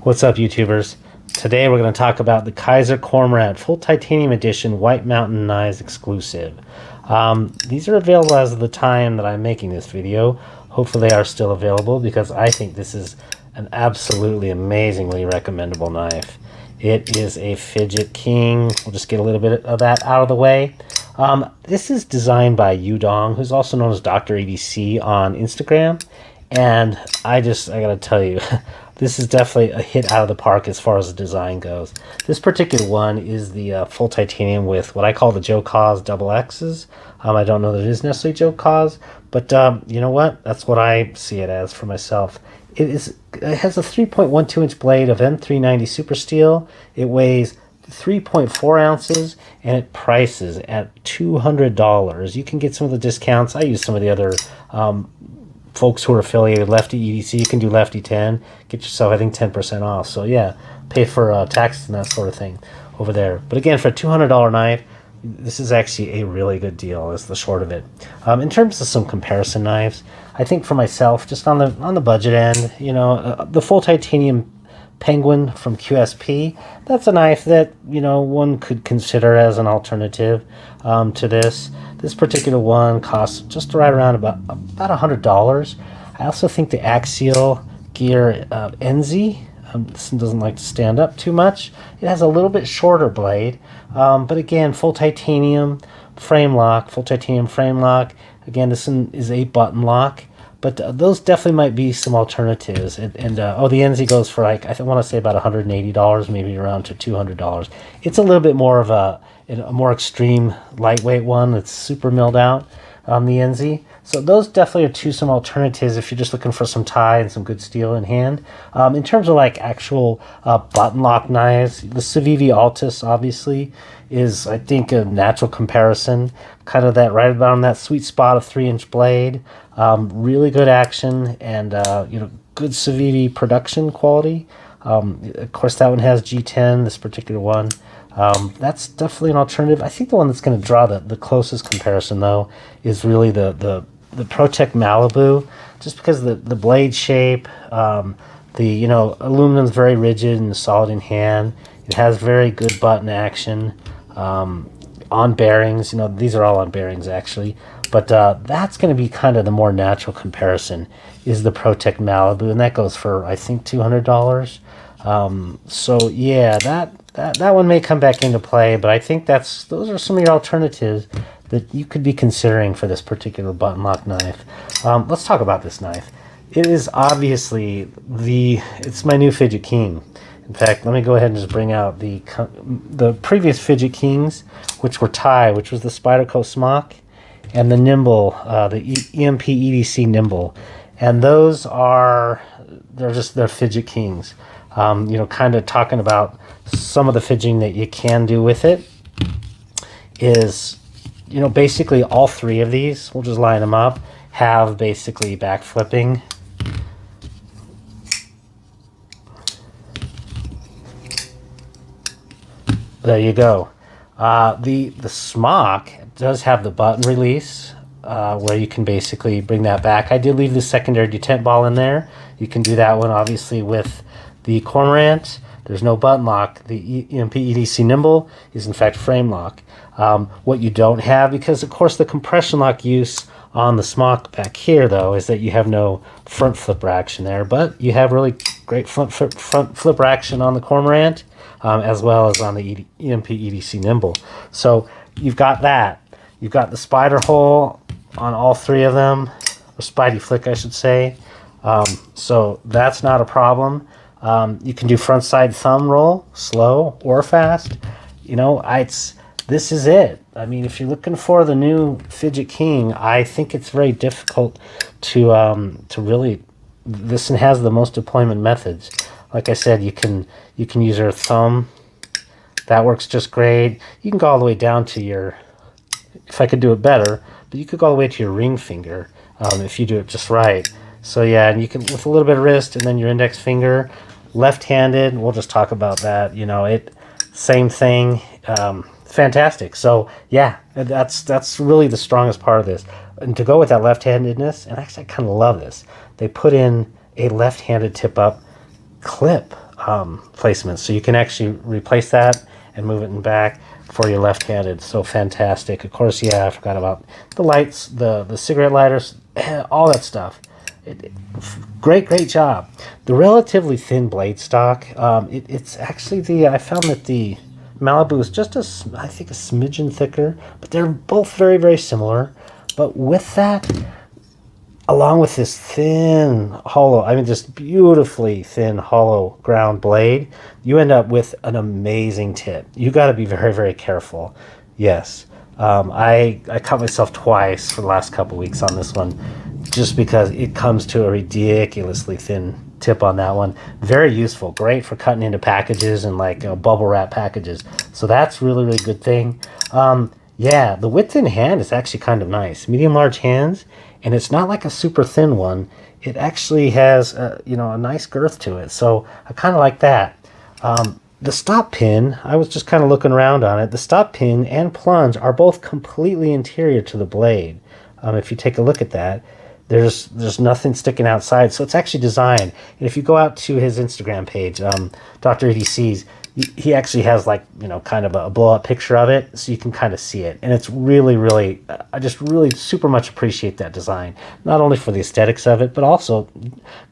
What's up, YouTubers? Today we're going to talk about the Kizer Cormorant Full Titanium Edition White Mountain Knives exclusive. These are available as of the time that I'm making this video. Hopefully they are still available because I think this is an absolutely amazingly recommendable knife. It is a FIDGET King. We'll just get a little bit of that out of the way. This is designed by Yudong, who's also known as Dr. EDC on Instagram. And I gotta tell you, this is definitely a hit out of the park as far as the design goes. This particular one is the full titanium with what I call the Joe Cause double X's. I don't know that it is necessarily Joe Cause, but you know what? That's what I see it as for myself. It has a 3.12 inch blade of M390 super steel. It weighs 3.4 ounces and it prices at $200. You can get some of the discounts. I use some of the other folks who are affiliated Lefty EDC. You can do Lefty 10, get yourself I think 10% off. So yeah, pay for taxes and that sort of thing over there. But again, for a $200 knife, this is actually a really good deal. Is the short of it. In terms of some comparison knives, I think for myself, just on the budget end, you know, the full titanium Penguin from QSP, that's a knife that, you know, one could consider as an alternative to this. This particular one costs just right around about $100. I also think the Axial Gear NZ, this one doesn't like to stand up too much. It has a little bit shorter blade, but again, full titanium frame lock, Again, this one is a button lock. But those definitely might be some alternatives. The NZ goes for like, I want to say about $180, maybe around to $200. It's a little bit more of a more extreme lightweight one that's super milled out on the NZ. So those definitely are some alternatives if you're just looking for some tie and some good steel in hand. In terms of like actual button lock knives, the Civivi Altus obviously is, I think, a natural comparison. Kind of that right about on that sweet spot of 3-inch blade. Really good action and you know, good Civivi production quality. Of course, that one has G10. This particular one. That's definitely an alternative. I think the one that's going to draw the closest comparison though is really the ProTech Malibu, just because the blade shape, you know, aluminum's very rigid and solid in hand. It has very good button action on bearings. You know, these are all on bearings actually, but that's going to be kind of the more natural comparison is the ProTech Malibu, and that goes for I think $200. So yeah, that one may come back into play, but I think those are some of your alternatives that you could be considering for this particular button lock knife. Let's talk about this knife. It is obviously it's my new FIDGET King. In fact, let me go ahead and just bring out the previous FIDGET Kings, which were which was the Spyderco Smock, and the Nimble, the EMP EDC Nimble. And those they're FIDGET Kings. You know, kind of talking about some of the fidgeting that you can do with it is, you know, basically all three of these, we'll just line them up, have basically back flipping. There you go. The Smock does have the button release where you can basically bring that back. I did leave the secondary detent ball in there. You can do that one obviously with the Cormorant. There's no button lock. The EMP EDC Nimble is in fact frame lock. What you don't have, because of course the compression lock use on the Smock back here though, is that you have no front flipper action there, but you have really great front flipper action on the Cormorant, as well as on the EMP EDC Nimble. So you've got that. You've got the spider hole on all three of them, or Spidey flick I should say. So that's not a problem. You can do front side thumb roll, slow or fast. You know, this is it. I mean, if you're looking for the new FIDGET King, I think it's very difficult to really. This one has the most deployment methods. Like I said, you can use your thumb. That works just great. You can go all the way down to your. If I could do it better, but you could go all the way to your ring finger if you do it just right. So yeah, and you can with a little bit of wrist and then your index finger. Left-handed, we'll just talk about that. You know, same thing. Fantastic. So yeah, that's really the strongest part of this. And to go with that left-handedness, and actually I kind of love this. They put in a left-handed tip-up clip placements. So you can actually replace that and move it in back for your left-handed. So fantastic. Of course, yeah, I forgot about the lights, the cigarette lighters, all that stuff. Great job. The relatively thin blade stock, it's actually I found that the Malibu is just I think a smidgen thicker, but they're both very similar. But with that, along with this thin hollow, I mean just beautifully thin hollow ground blade, you end up with an amazing tip. You got to be very careful. Yes, I cut myself twice for the last couple weeks on this one, just because it comes to a ridiculously thin tip on that one. Very useful, great for cutting into packages and like bubble wrap packages. So that's really good thing. Yeah, the width in hand is actually kind of nice. Medium large hands, and it's not like a super thin one. It actually has a nice girth to it. So I kind of like that. The stop pin, I was just kind of looking around on it. The stop pin and plunge are both completely interior to the blade. If you take a look at that, there's nothing sticking outside. So it's actually designed. And if you go out to his Instagram page, Dr. EDC's, he actually has like, kind of a blow up picture of it, so you can kind of see it. And it's really, I just really super much appreciate that design. Not only for the aesthetics of it, but also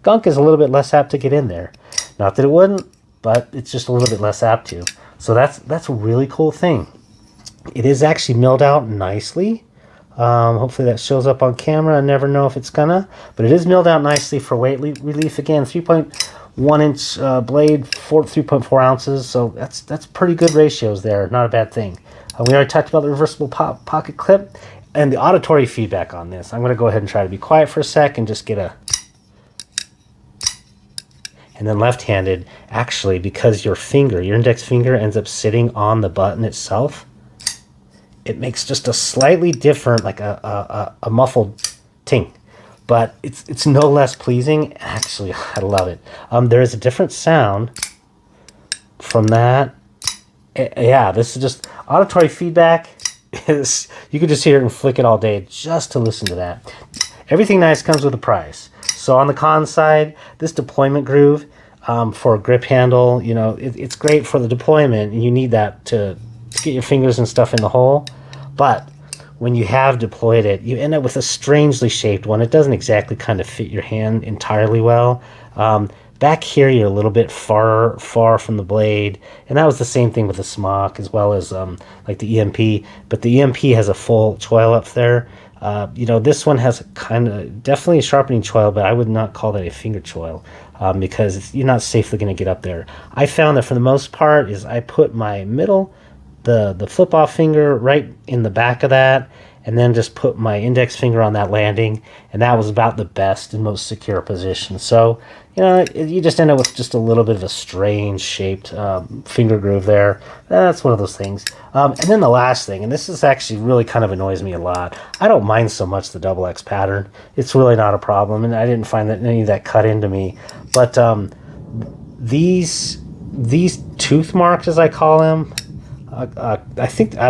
gunk is a little bit less apt to get in there. Not that it wouldn't, but it's just a little bit less apt to. So that's a really cool thing. It is actually milled out nicely. Hopefully that shows up on camera. I never know if it's gonna, but it is milled out nicely for weight relief. Again, 3.1 inch blade, 3.4 ounces. So that's pretty good ratios there. Not a bad thing. We already talked about the reversible pocket clip and the auditory feedback on this. I'm going to go ahead and try to be quiet for a sec and just get a... And then left-handed, actually, because your index finger ends up sitting on the button itself, it makes just a slightly different, like a muffled ting. But it's no less pleasing. Actually, I love it. There is a different sound from that. Yeah, this is just auditory feedback. You could just hear it and flick it all day just to listen to that. Everything nice comes with a price. So on the con side, this deployment groove for a grip handle, it's great for the deployment, and you need that to get your fingers and stuff in the hole. But when you have deployed it, you end up with a strangely shaped one. It doesn't exactly kind of fit your hand entirely well. Back here, you're a little bit far from the blade, and that was the same thing with the smock as well as like the EMP. But the EMP has a full choil up there. This one has definitely a sharpening choil, but I would not call that a finger choil because you're not safely going to get up there. I found that for the most part is I put my middle, the flip-off finger right in the back of that, and then just put my index finger on that landing, and that was about the best and most secure position. So, you just end up with just a little bit of a strange shaped finger groove there. That's one of those things. And then the last thing, and this is actually really kind of annoys me a lot. I don't mind so much the double X pattern. It's really not a problem, and I didn't find that any of that cut into me. But these tooth marks, as I call them, I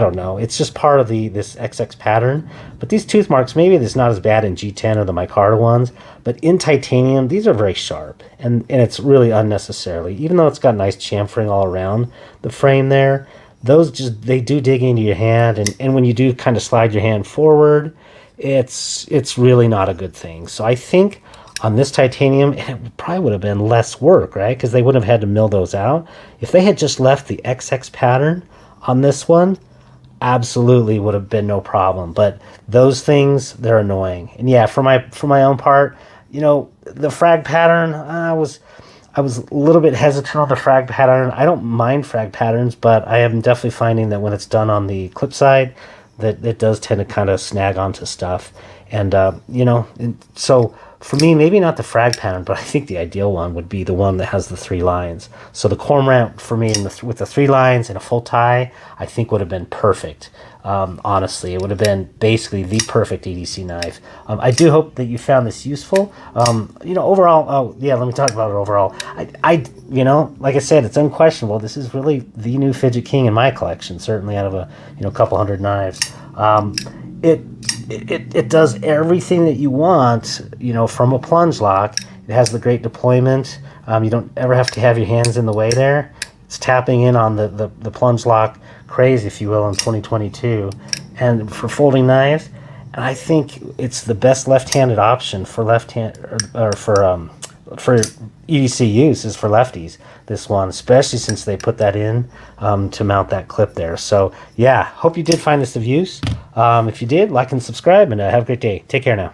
don't know. It's just part of this XX pattern. But these tooth marks, maybe it's not as bad in G10 or the micarta ones, but in titanium, these are very sharp, and it's really unnecessarily. Even though it's got nice chamfering all around the frame there, they do dig into your hand, and when you do kind of slide your hand forward, it's really not a good thing. So I think on this titanium, and it probably would have been less work, right? Because they wouldn't have had to mill those out. If they had just left the XX pattern on this one, absolutely would have been no problem. But those things, they're annoying. And yeah, for my own part, the frag pattern, I was a little bit hesitant on the frag pattern. I don't mind frag patterns, but I am definitely finding that when it's done on the clip side, that it does tend to kind of snag onto stuff. And so for me, maybe not the frag pattern, but I think the ideal one would be the one that has the 3 lines. So the Cormorant for me with the 3 lines and a full tie, I think would have been perfect. Honestly, it would have been basically the perfect EDC knife. I do hope that you found this useful. Overall, let me talk about it overall. Like I said, it's unquestionable. This is really the new Fidget King in my collection, certainly out of a couple hundred knives. It does everything that you want, from a plunge lock, It has the great deployment. You don't ever have to have your hands in the way there. It's tapping in on the plunge lock craze, if you will, in 2022. And for folding knives, and I think it's the best left-handed option for for EDC use is for lefties. This one, especially since they put that in to mount that clip there. So yeah, hope you did find this of use. If you did, like and subscribe, and have a great day. Take care now.